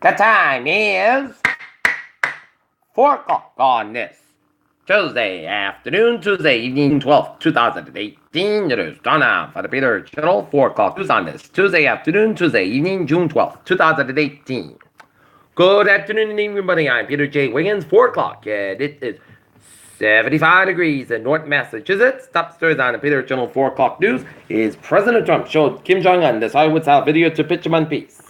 The time is 4 o'clock on this Tuesday afternoon, Tuesday evening, 12th, 2018. It is time now for the Peter Channel 4 o'clock news on this Tuesday afternoon, Tuesday evening, June 12th, 2018. Good afternoon, everybody. I'm Peter J. Wiggins, 4 o'clock, and it is 75 degrees in North Massachusetts. Top stories on the Peter Channel 4 o'clock news is President Trump showed Kim Jong-un this Hollywood-style video to pitch him on peace.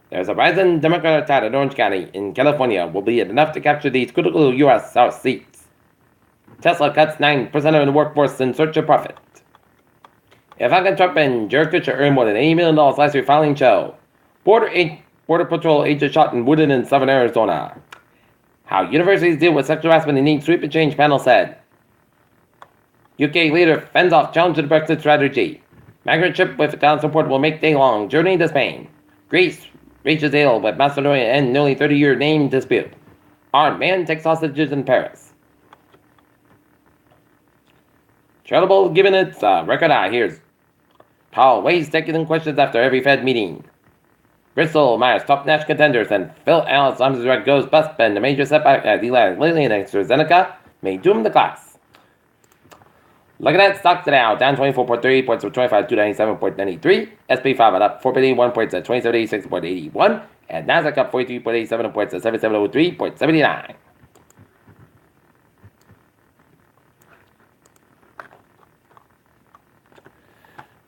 There's a rising Democrat attack in Orange County in California will be enough to capture these critical U.S. House seats. Tesla cuts 9% of the workforce in search of profit. Ivanka Trump and Jared Kushner earned more than $80 million last year filing show. Border Patrol agents shot and wounded in southern Arizona. How universities deal with sexual harassment and need sweep and change, panel said. UK leader fends off challenge to the Brexit strategy. Migrant ship with Italian support will make day-long journey to Spain. Greece reaches deal with Macedonia and nearly 30-year name dispute. Armed man takes hostages in Paris. Charitable given its record high. Here's Powell weighs taking questions after every Fed meeting. Bristol Myers top national contenders and Phil Allen's direct goes bust, and the major setback at Eli Lilly and AstraZeneca may doom the class. Look at that stock today out, down 24.3 points from 25,297.93. SP 5 up 4.81 points at 2786.81. And Nasdaq up 43.87 points at 7703.79.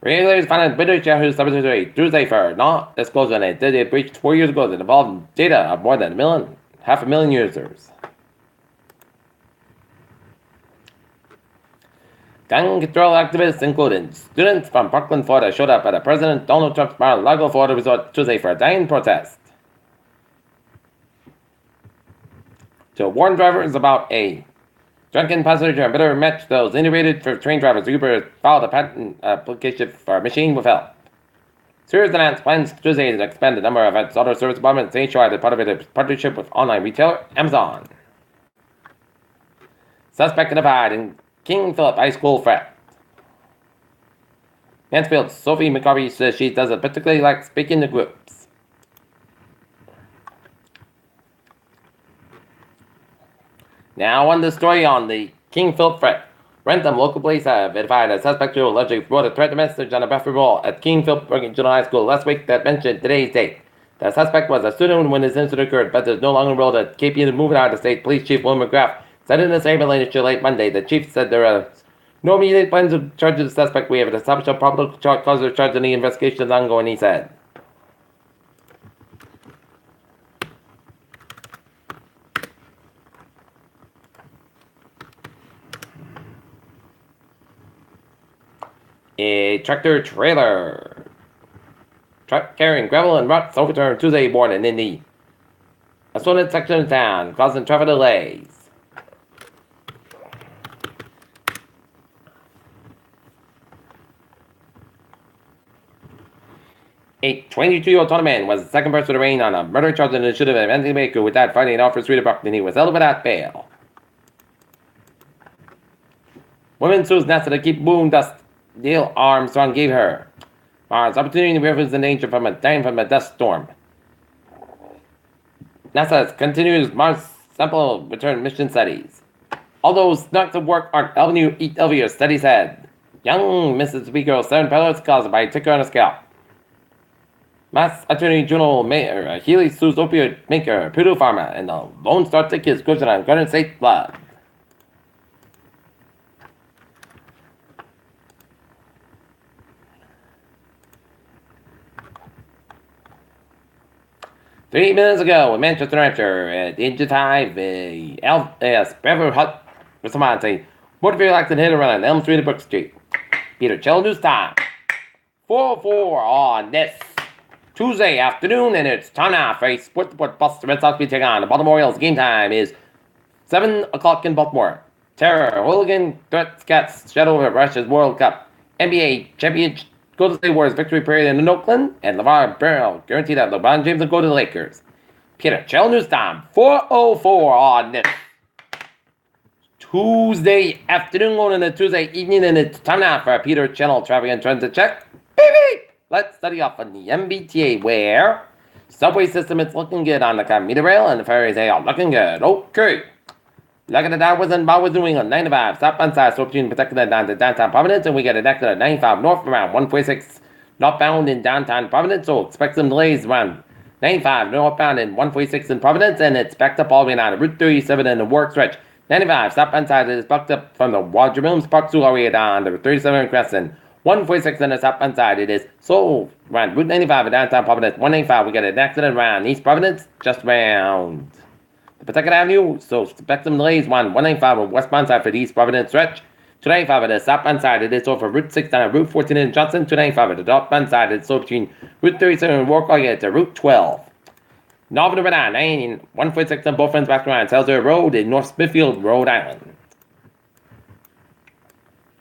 Regulators found British Yahoo subsidiary Tuesday for not disclosing a data it breached 4 years ago that involved data of more than half a million users. Gun control activists, including students from Parkland, Florida, showed up at President Donald Trump's Mar-a-Lago, Florida resort Tuesday for a dying protest to warn drivers about a drunken passenger and better match those integrated for train drivers. Uber filed a patent application for a machine with help. Sears announced plans Tuesday to expand the number of its auto service departments nationwide as part of its partnership with online retailer Amazon. Suspect identified in King Philip High School threat. Mansfield's Sophie McCarthy says she doesn't particularly like speaking to groups. Now on the story on the King Philip threat. Rentham local police have identified a suspect who allegedly wrote a threat message on a bathroom wall at King Philip Regional High School last week that mentioned today's date. The suspect was a student when this incident occurred, but is no longer enrolled at KP moving out of state. Police Chief William McGrath said in a statement late Monday. The chief said there are no immediate plans to charge the suspect. We have established a probable cause of charge and the investigation is ongoing, he said. A tractor trailer truck carrying gravel and rocks overturned Tuesday morning in the Assonet section of town, causing traffic delays. A 22-year-old Tony man was the second person to arraigned on a murder charge and should have been Anthony Baker without finding an offer of Street and he was held without bail. Women sues NASA to keep boom dust Neil Armstrong gave her. Mars opportunity reference the danger from a dust storm. NASA continues Mars sample return mission studies. Although snarks of work aren't helping you eat healthier, study said. Young Mississippi girl 7 pellets caused by a ticker on a scalp. Mass Attorney General Mayor Healy sues opioid maker Purdue Pharma and the Lone Star tickets question on Garden State blood. Three minutes ago in Manchester, New Hampshire, at the age of 5, LS Beverly Hut responds a motor vehicle accident hit and run on Elm Street and Brook Street. Peter Chell News Time. 4:04 on this Tuesday afternoon, and it's time now for a Sport Report Plus. The Red Sox will take on the Baltimore Orioles. Game time is 7 o'clock in Baltimore. Terror, hooligan, threats, cats, shadow of Russia's World Cup. NBA championship. Golden State Warriors victory period in Oakland, and LeVar Burrell guaranteed that LeBron James will go to the Lakers. Peter Chell News Time, 4:04 on this Tuesday afternoon, going into Tuesday evening, and it's time now for a Peter Channel traffic and transit check. Baby! Let's study off on the MBTA, where Subway system is looking good on the commuter rail, and the ferries they are looking good. Okay. Look at the downwards and backwards New England, 95. Stop on side, so between protected down to downtown Providence, and we get a next at 95 north around 146 northbound in downtown Providence, so expect some delays around 95 northbound in 146 in Providence, and it's backed up all the way down to Route 37 in the work stretch. 95 stop on side, it is backed up from the Roger Mills Park to all the way down to 37 Crescent. 146 on the south end side, it is so around Route 95 in downtown Providence. 195, we get an accident around East Providence, just around the Pawtucket Avenue, so expect some delays. 195 on westbound side for the East Providence stretch. 295 at the southbound side, it is over Route 6 down Route 14 in Johnson. 295 at the northbound side, it's so between Route 37 and Wark, get to Route 12. North River 9, 146 on both ends back around Salisbury Road in North Smithfield, Rhode Island.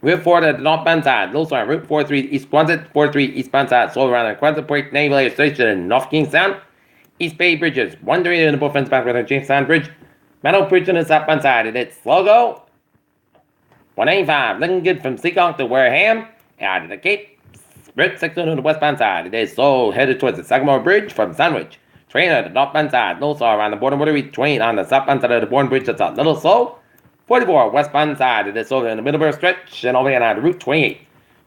Route 4 at the northbound side, also on Route 43 East Quonset, 43 eastbound side, sold around the Quonset Point Naval Air Station in North Kingstown. East Bay Bridges, 138 in the both ends back around Jamestown Bridge. Meadow Bridge on the southbound side, and it's logo 185, looking good from Seacock to Wareham, out of the Cape. Route 6 on the westbound side, it is so headed towards the Sagamore Bridge from Sandwich. Train at the northbound side, also around the border motor reach 28 on the southbound side of the Bourne Bridge, that's a little slow. 44 westbound side, it is over in the Middleburg stretch, and over the on Route 28.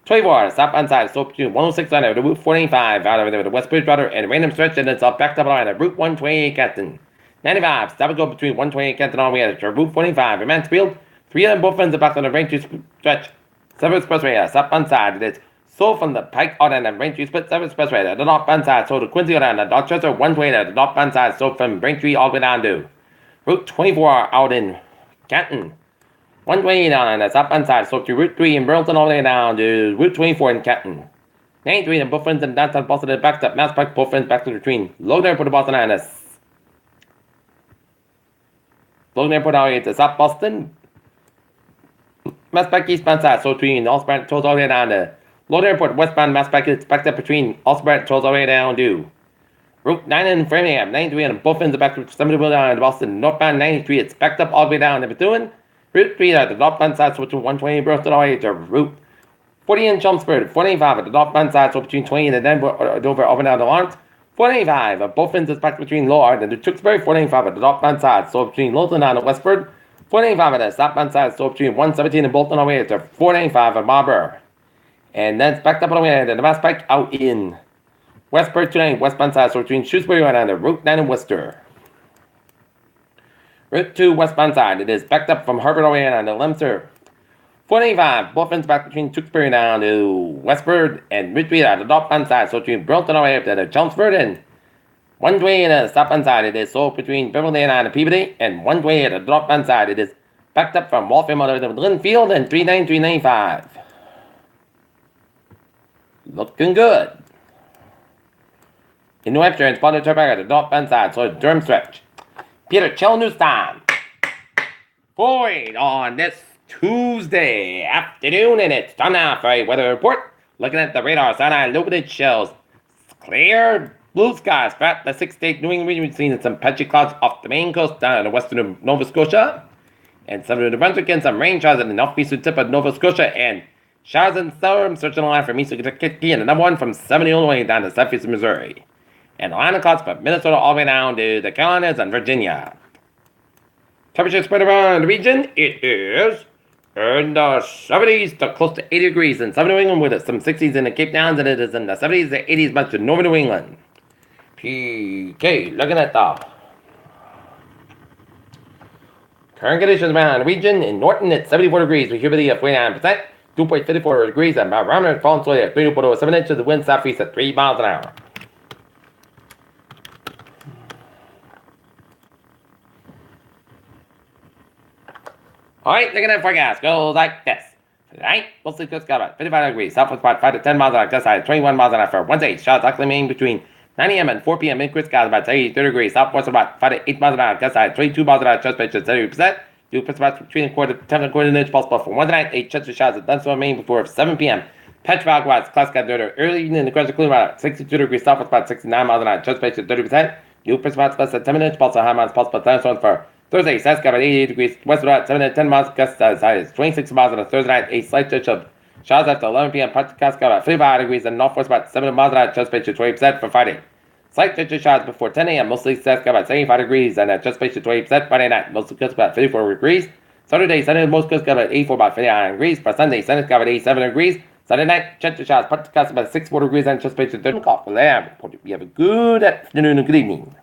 24 southbound side, so between 106 on the Route 45, out over there with the West Bridgewater and random stretch, and it's all backed up on the Route 128 Canton. 95, stop and go between 128 Canton all the way to Route 45 in Mansfield. 3 of them both ends are back on the Braintree stretch. 7 Expressway, southbound side, it is so from the Pike out and the Braintree split 7 Expressway, at the northbound side, so to Quincy out the Dorchester 128 at the northbound side, so from Braintree all the way down to Route 24 out in Canton. 128 down on the southbound side, so to Route 3 in Burlington all the way down to Route 24 in Canton. 93 in both ends in downtown Boston and back up Mass Pike, both ends back to between Logan Airport to Boston and Logan Airport all the way to South Boston. Mass Pike eastbound side, so between Allsburn Tolls all the way down to Logan Airport westbound Mass Pike is backed up between Allsburn Tolls all the way down to Route 9 in Framingham. 93 on both ends are back to 70 down to Boston. Northbound 93, it's backed up all the way down to Bethune. Route 3 at the northbound side, so between 120 and Bristol all the way to Route 40 in Chelmsford. 485 at the northbound side, so between 20 and Denver, Dover, over down to Lawrence. 485 at both ends is back between Lord and the Tewksbury. 485 at the northbound side, so between Lowton and Westford. 485 at the southbound side, so between 117 and Bolton all the way to 495 at Marlborough. And then it's backed up all the way to the Mass Pike out in Westford 29 westbound side, so between Shrewsbury and the Route 9 in Worcester. Route 2 westbound side, it is backed up from Herbert away and to Lemster. 485, both ends back between Tewksbury down to Westford and Route 3 at the northbound side, so between Burlington away up to Chelmsford and 120 at the southbound side, it is so between Beverly and Peabody, and 120 at the northbound side, it is backed up from Waltham out to Linfield and 39395. Looking good. In New Hampshire and Spotted Turnpike at the northbound side, so Durham stretch. Peter, chill news time. Forward on this Tuesday afternoon, and it's time now for a weather report. Looking at the radar, Sinai illuminated shells. Clear blue skies throughout the 6-state New England region. We've seen some patchy clouds off the main coast down in the western of Nova Scotia. And some of the Brunswick and some rain showers in the northeastern tip of Nova Scotia. And showers and storms searching the line from east to Kentucky. And another one from 70 Illinois down to southeastern Missouri. And a line of clouds from Minnesota all the way down to the Carolinas and Virginia. Temperature spread around the region, it is in the 70s to close to 80 degrees in southern New England with some 60s in the Cape Towns, and it is in the 70s to 80s much in northern New England. PK, looking at the current conditions around the region. In Norton, it's 74 degrees with humidity of 49%, 2.54 degrees, and barometer falling slowly at 3.07 inches. The wind southeast at 3 miles an hour. Alright, looking at the forecast, goes like this. Tonight, mostly clear sky about 55 degrees, southwest about 5 to 10 miles an hour, gust side 21 miles an hour for Wednesday. Showers likely mainly between 9 a.m. and 4 p.m. in clear skies about 30 degrees, southwest about 5 to 8 miles an hour, gust side 22 miles an hour, chest pitch at 30%. Dew points about between a quarter to 10 and a quarter inch possible for Wednesday night. 8 chance of showers at thunderstorm main before 7 p.m. Patch of clouds, cloud sky during early evening in the gradual cooling about 62 degrees, southwest about 69 miles an hour, chest pitch at 30%. Dew points about less than 10 inch possible, high miles possible thunderstorms for Thursday, south sky about 88 degrees, west about 7 to 10 miles, gust side is 26 miles on a Thursday night, a slight touch of showers after 11 p.m. Patch of clouds about 55 degrees, and northwest about 7 miles an hour, chest pitch at 20% for Friday. Slight chance of showers before 10 a.m. Mostly success about 75 degrees and anticipation 20%. Friday night, mostly success about 54 degrees. Saturday, Sunday, most success about 84 about 59 degrees. For Sunday, Sunday, about 87 degrees. Sunday night, chance of showers, part success about 64 degrees and anticipation 30 o'clock. You have a good afternoon and good evening.